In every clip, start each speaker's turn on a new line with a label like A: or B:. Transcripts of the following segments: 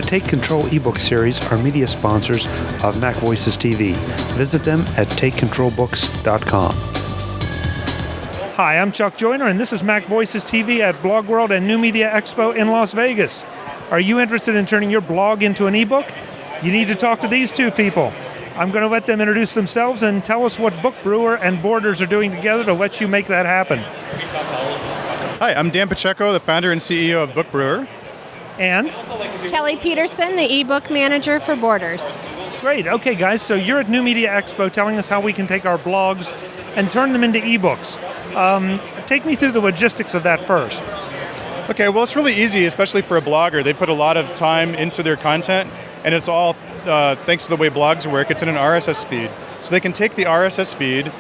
A: Take Control ebook series are media sponsors of MacVoicesTV. Visit them at takecontrolbooks.com. Hi, I'm Chuck Joyner, and this is MacVoicesTV at BlogWorld and New Media Expo in Las Vegas. Are you interested in turning your blog into an ebook? You need to talk to these two people. I'm going to let them introduce themselves and tell us what BookBrewer and Borders are doing together to let you make that happen.
B: Hi, I'm Dan Pacheco, the founder and CEO of BookBrewer.
A: And?
C: Kelly Peterson, the ebook manager for Borders.
A: Great. Okay, guys, so you're at New Media Expo telling us how we can take our blogs and turn them into ebooks. Take me through the logistics of that first.
B: Okay, well, it's really easy, especially for a blogger. They put a lot of time into their content, and it's all thanks to the way blogs work. It's in an RSS feed. So they can take the RSS feed,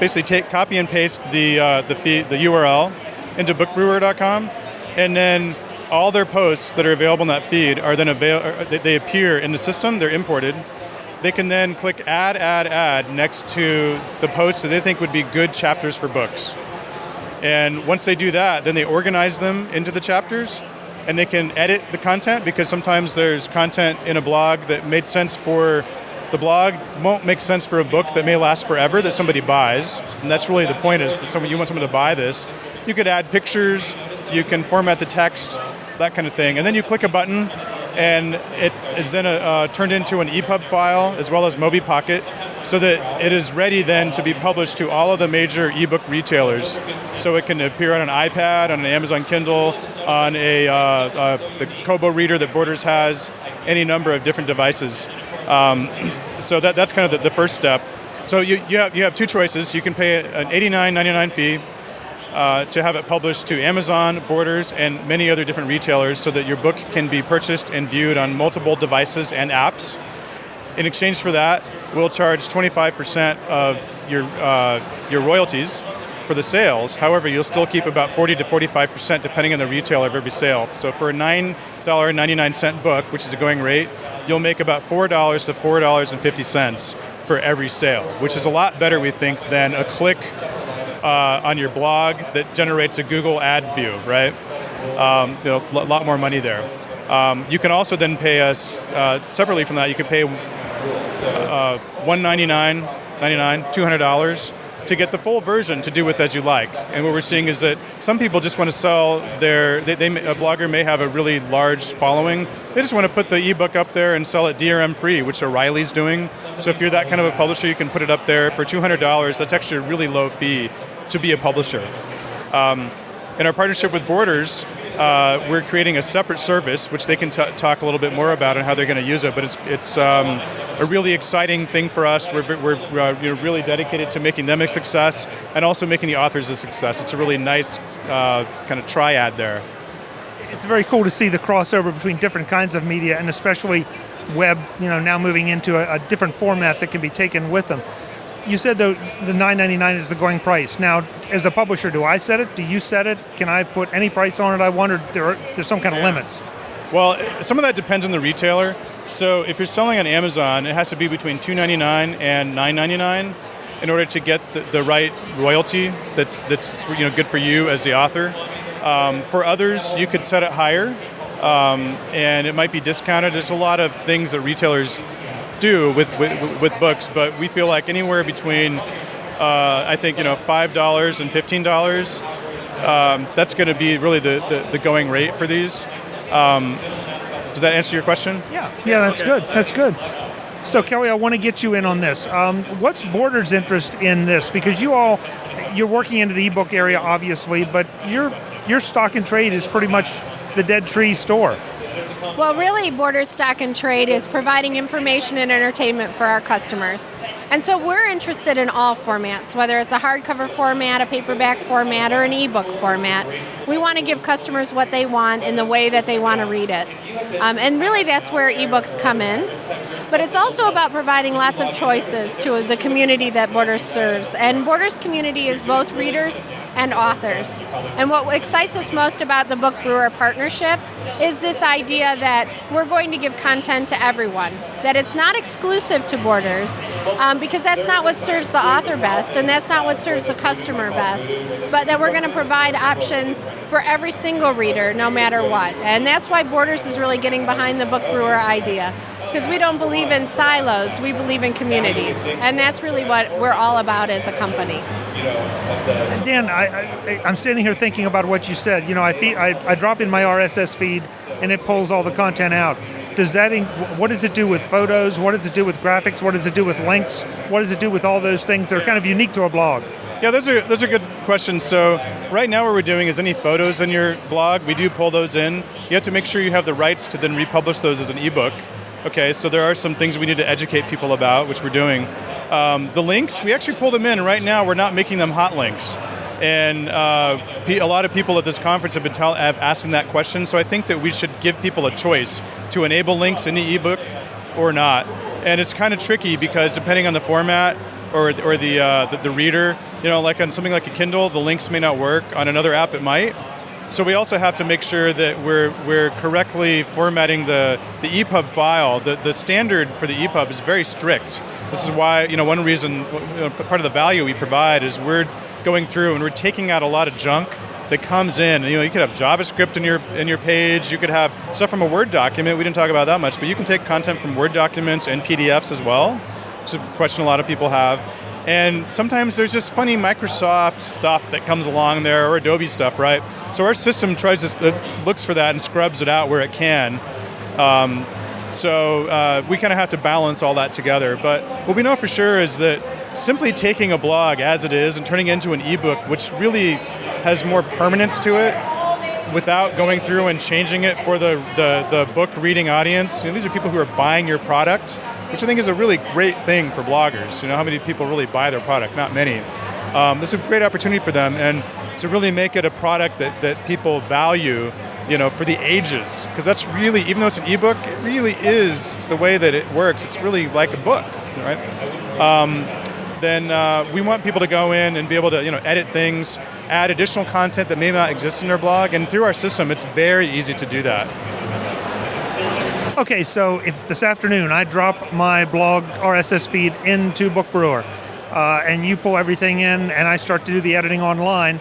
B: basically copy and paste the feed, the URL into bookbrewer.com, and then all their posts that are available in that feed are then they appear in the system, they're imported. They can then click add next to the posts that they think would be good chapters for books. And once they do that, then they organize them into the chapters, and they can edit the content, because sometimes there's content in a blog that made sense for the blog, won't make sense for a book that may last forever that somebody buys. And that's really the point, is that you want someone to buy this. You could add pictures, you can format the text, that kind of thing. And then you click a button, and it is then turned into an EPUB file as well as Mobi Pocket, so that it is ready then to be published to all of the major ebook retailers. So it can appear on an iPad, on an Amazon Kindle, on the Kobo reader that Borders has, any number of different devices. So that's kind of the first step. So you have two choices. You can pay an $89.99 fee to have it published to Amazon, Borders, and many other different retailers, so that your book can be purchased and viewed on multiple devices and apps. In exchange for that, we'll charge 25% of your royalties for the sales. However, you'll still keep about 40 to 45% depending on the retailer of every sale. So for a $9.99 book, which is a going rate, you'll make about $4 to $4.50 for every sale, which is a lot better, we think, than a click on your blog that generates a Google ad view, right? A lot more money there. You can also then pay us separately from that. You can pay $199.99, $200 to get the full version to do with as you like. And what we're seeing is that some people just want to sell a blogger may have a really large following. They just want to put the ebook up there and sell it DRM free, which O'Reilly's doing. So if you're that kind of a publisher, you can put it up there for $200. That's actually a really low fee to be a publisher. In our partnership with Borders, we're creating a separate service, which they can talk a little bit more about and how they're going to use it. But it's a really exciting thing for us. We're really dedicated to making them a success and also making the authors a success. It's a really nice kind of triad there.
A: It's very cool to see the crossover between different kinds of media, and especially web, now moving into a different format that can be taken with them. You said the $9.99 is the going price. Now, as a publisher, do I set it? Do you set it? Can I put any price on it I want, or there's some kind of limits?
B: Well, some of that depends on the retailer. So if you're selling on Amazon, it has to be between $2.99 and $9.99 in order to get the right royalty that's good for you as the author. For others, you could set it higher, and it might be discounted. There's a lot of things that retailers do with books, but we feel like anywhere between I think $5 and $15, that's going to be really the going rate for these. Does that answer your question?
A: Yeah, that's okay. Good. That's good. So Kelly, I want to get you in on this. What's Borders' interest in this? Because you're working into the ebook area, obviously, but your stock and trade is pretty much the Dead Tree store.
C: Well, really, Borders Stock and Trade is providing information and entertainment for our customers. And so we're interested in all formats, whether it's a hardcover format, a paperback format, or an ebook format. We want to give customers what they want in the way that they want to read it. And really, that's where ebooks come in. But it's also about providing lots of choices to the community that Borders serves. And Borders community is both readers and authors. And what excites us most about the BookBrewer partnership is this idea idea that we're going to give content to everyone, that it's not exclusive to Borders, because that's not what serves the author best, and that's not what serves the customer best, but that we're going to provide options for every single reader, no matter what. And that's why Borders is really getting behind the BookBrewer idea, because we don't believe in silos, we believe in communities, and that's really what we're all about as a company.
A: Dan, I'm standing here thinking about what you said. I drop in my RSS feed and it pulls all the content out. What does it do with photos? What does it do with graphics? What does it do with links? What does it do with all those things that are kind of unique to a blog?
B: Yeah, those are good questions. So right now what we're doing is any photos in your blog, we do pull those in. You have to make sure you have the rights to then republish those as an ebook. Okay, so there are some things we need to educate people about, which we're doing. The links, we actually pull them in. Right now, we're not making them hot links. And a lot of people at this conference have been asking that question, so I think that we should give people a choice to enable links in the ebook or not. And it's kind of tricky because depending on the format or the reader, like on something like a Kindle, the links may not work. On another app, it might. So we also have to make sure that we're correctly formatting the EPUB file. The standard for the EPUB is very strict. This is why, one reason, part of the value we provide is we're going through and we're taking out a lot of junk that comes in. You could have JavaScript in your page. You could have stuff from a Word document. We didn't talk about that much, but you can take content from Word documents and PDFs as well. It's a question a lot of people have. And sometimes there's just funny Microsoft stuff that comes along there, or Adobe stuff, right? So our system looks for that and scrubs it out where it can. So we kind of have to balance all that together. But what we know for sure is that simply taking a blog as it is and turning it into an ebook, which really has more permanence to it, without going through and changing it for the book reading audience. These are people who are buying your product, which I think is a really great thing for bloggers. How many people really buy their product? Not many. This is a great opportunity for them, and to really make it a product that people value, for the ages. Because that's really, even though it's an ebook, it really is the way that it works. It's really like a book, right? Then we want people to go in and be able to, edit things, add additional content that may not exist in their blog, and through our system, it's very easy to do that.
A: Okay, so if this afternoon I drop my blog RSS feed into BookBrewer, and you pull everything in and I start to do the editing online,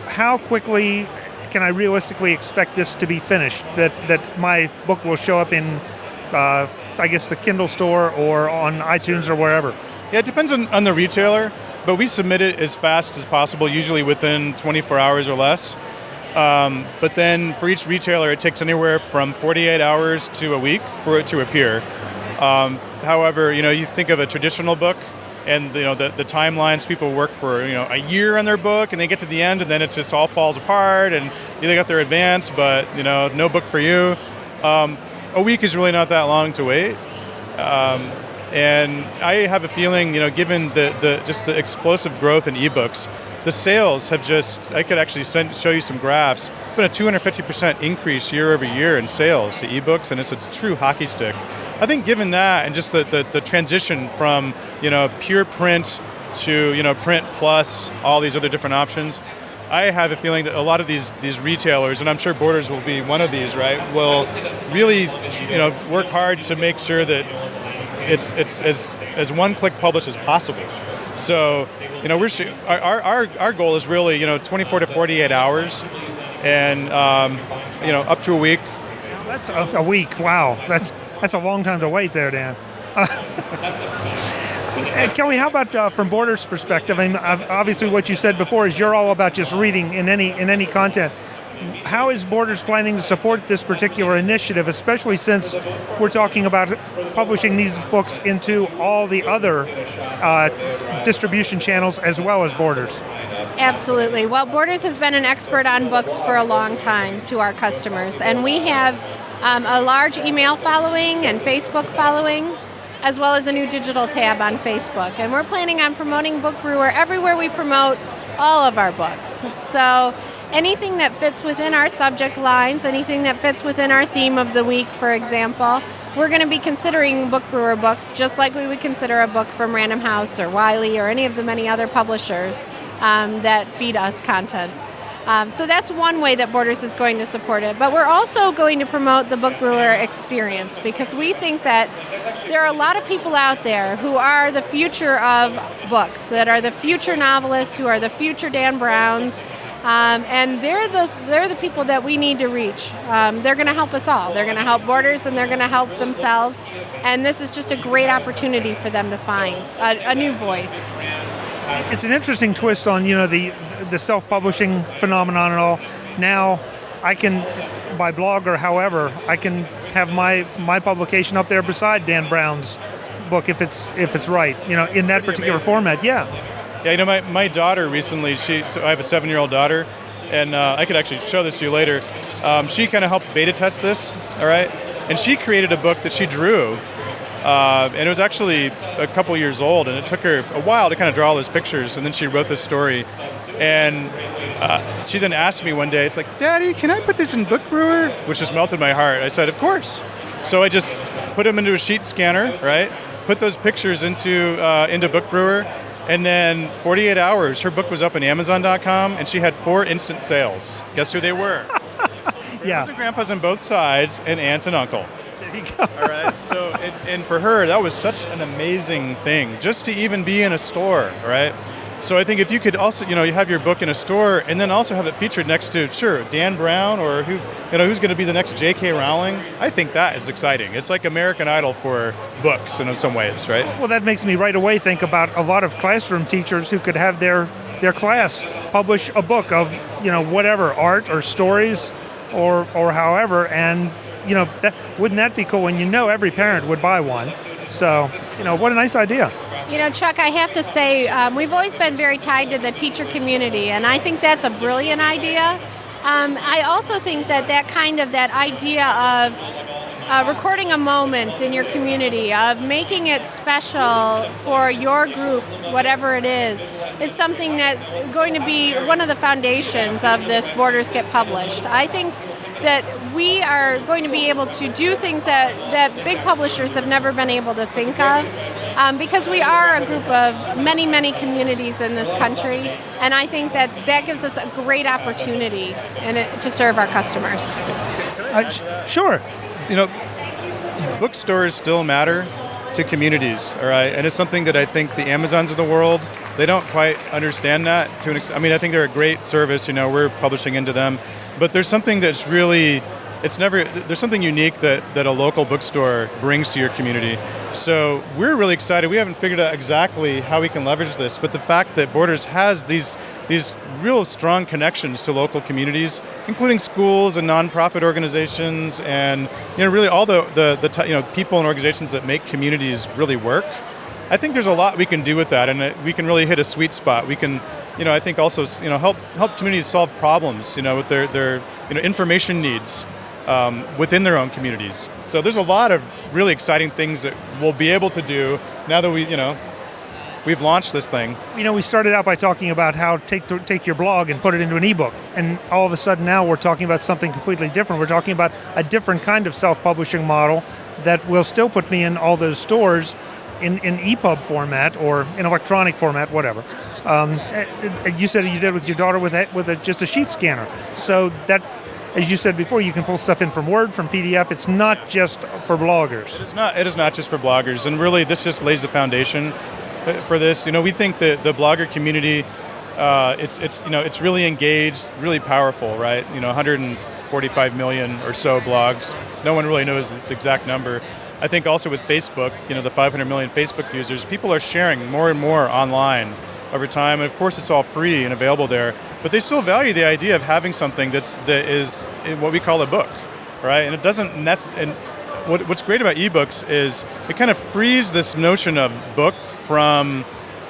A: how quickly can I realistically expect this to be finished? That my book will show up in, I guess, the Kindle store or on iTunes or wherever?
B: Yeah, it depends on the retailer, but we submit it as fast as possible, usually within 24 hours or less. But then for each retailer, it takes anywhere from 48 hours to a week for it to appear. However, you think of a traditional book, and the timelines, people work for a year on their book, and they get to the end, and then it just all falls apart, and they got their advance, but no book for you. A week is really not that long to wait. And I have a feeling, given the explosive growth in ebooks, the sales have I could actually show you some graphs, been a 250% increase year over year in sales to ebooks, and it's a true hockey stick. I think given that, and just the transition from, pure print to, print plus all these other different options, I have a feeling that a lot of these retailers, and I'm sure Borders will be one of these, right, will really, work hard to make sure that it's as one-click published as possible. So, our goal is really, 24 to 48 hours, and up to a week.
A: That's a week. Wow, that's a long time to wait there, Dan. Kelly, how about from Borders' perspective? I mean, obviously, what you said before is you're all about just reading in any content. How is Borders planning to support this particular initiative, especially since we're talking about publishing these books into all the other distribution channels as well as Borders?
C: Absolutely. Well, Borders has been an expert on books for a long time to our customers, and we have a large email following and Facebook following, as well as a new digital tab on Facebook. And we're planning on promoting BookBrewer everywhere we promote all of our books. So anything that fits within our subject lines, anything that fits within our theme of the week, for example, we're going to be considering BookBrewer books just like we would consider a book from Random House or Wiley or any of the many other publishers that feed us content. So that's one way that Borders is going to support it. But we're also going to promote the BookBrewer experience, because we think that there are a lot of people out there who are the future of books, that are the future novelists, who are the future Dan Browns. And they're the people that we need to reach. They're going to help us all. They're going to help Borders, and they're going to help themselves. And this is just a great opportunity for them to find a new voice.
A: It's an interesting twist on the self-publishing phenomenon and all. Now, I can, by blog or however, I can have my publication up there beside Dan Brown's book if it's right. In that particular format. Yeah.
B: Yeah, my daughter recently, so I have a 7-year-old daughter, and I could actually show this to you later. She kind of helped beta test this, all right? And she created a book that she drew, and it was actually a couple years old, and it took her a while to kind of draw all those pictures, and then she wrote this story. And she then asked me one day, it's like, Daddy, can I put this in BookBrewer? Which just melted my heart. I said, of course. So I just put them into a sheet scanner, right? Put those pictures into BookBrewer. And then 48 hours, her book was up on Amazon.com, and she had 4 instant sales. Guess who they were? Grandmas and grandpas on both sides, and aunts and uncle.
A: There you go.
B: All right. So, and for her, that was such an amazing thing, just to even be in a store, right? So I think if you could also, you have your book in a store, and then also have it featured next to, sure, Dan Brown, or who's going to be the next J.K. Rowling. I think that is exciting. It's like American Idol for books in some ways, right?
A: Well, that makes me right away think about a lot of classroom teachers who could have their class publish a book of whatever, art or stories or however, and wouldn't that be cool? And every parent would buy one. So what a nice idea.
C: Chuck, I have to say, we've always been very tied to the teacher community, and I think that's a brilliant idea. I also think that idea of recording a moment in your community, of making it special for your group, whatever it is something that's going to be one of the foundations of this Borders Get Published. I think that we are going to be able to do things that big publishers have never been able to think of, because we are a group of many, many communities in this country, and I think that gives us a great opportunity to serve our customers.
A: Sure.
B: Bookstores still matter to communities, all right? And it's something that I think the Amazons of the world, they don't quite understand that to an extent. I mean, I think they're a great service, we're publishing into them, but there's something that's really, there's something unique that a local bookstore brings to your community. So we're really excited. We haven't figured out exactly how we can leverage this, but the fact that Borders has these real strong connections to local communities, including schools and nonprofit organizations, and really all the people and organizations that make communities really work. I think there's a lot we can do with that, and we can really hit a sweet spot. We can, I think also, help communities solve problems, with their information needs within their own communities. So there's a lot of really exciting things that we'll be able to do now that we've launched this thing.
A: We started out by talking about how take your blog and put it into an ebook, and all of a sudden now we're talking about something completely different. We're talking about a different kind of self-publishing model that will still put me in all those stores in EPUB format or in electronic format, whatever. You said you did with your daughter with just a sheet scanner. So that, as you said before, you can pull stuff in from Word, from PDF. It's not just for bloggers.
B: It is not just for bloggers, and really this just lays the foundation for this. We think that the blogger community, it's really engaged, really powerful, right? 145 million or so blogs. No one really knows the exact number. I think also with Facebook, the 500 million Facebook users, people are sharing more and more online over time. And of course, it's all free and available there. But they still value the idea of having something that is what we call a book, right? And it doesn't and what's great about ebooks is it kind of frees this notion of book from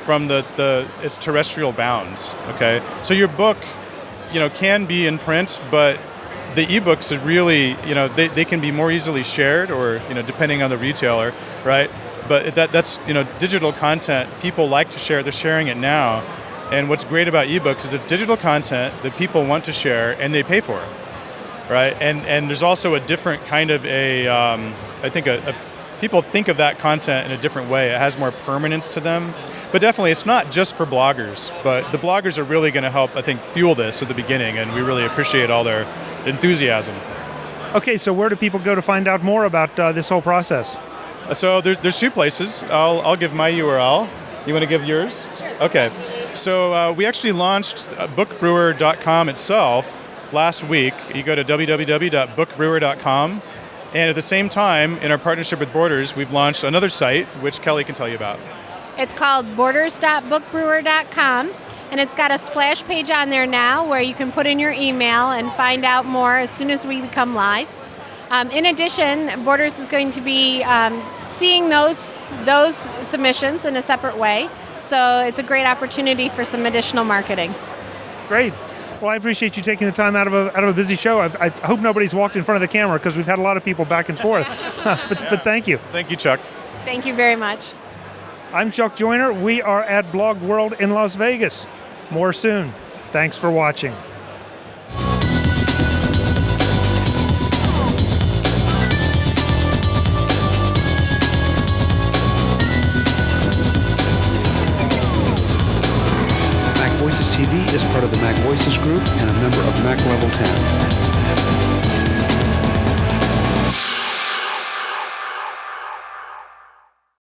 B: its terrestrial bounds. Okay, so your book, can be in print, but the ebooks are really, they can be more easily shared, or depending on the retailer, right? But that's digital content. People like to share. They're sharing it now, and what's great about ebooks is it's digital content that people want to share, and they pay for it, right? And there's also a different kind of I think a people think of that content in a different way. It has more permanence to them. But definitely, it's not just for bloggers, but the bloggers are really going to help, I think, fuel this at the beginning, and we really appreciate all their enthusiasm.
A: Okay, so where do people go to find out more about this whole process?
B: So there's two places. I'll give my URL. You want to give yours? Sure. Okay. So we actually launched BookBrewer.com itself last week. You go to www.bookbrewer.com. And at the same time, in our partnership with Borders, we've launched another site, which Kelly can tell you about.
C: It's called borders.bookbrewer.com, and it's got a splash page on there now where you can put in your email and find out more as soon as we become live. In addition, Borders is going to be seeing those submissions in a separate way, so it's a great opportunity for some additional marketing.
A: Great. Well, I appreciate you taking the time out of a busy show. I hope nobody's walked in front of the camera because we've had a lot of people back and forth. but thank you.
B: Thank you, Chuck.
C: Thank you very much.
A: I'm Chuck Joyner. We are at BlogWorld in Las Vegas. More soon. Thanks for watching.
D: MacVoicesTV is part of the MacVoices group and a member of Mac Level 10.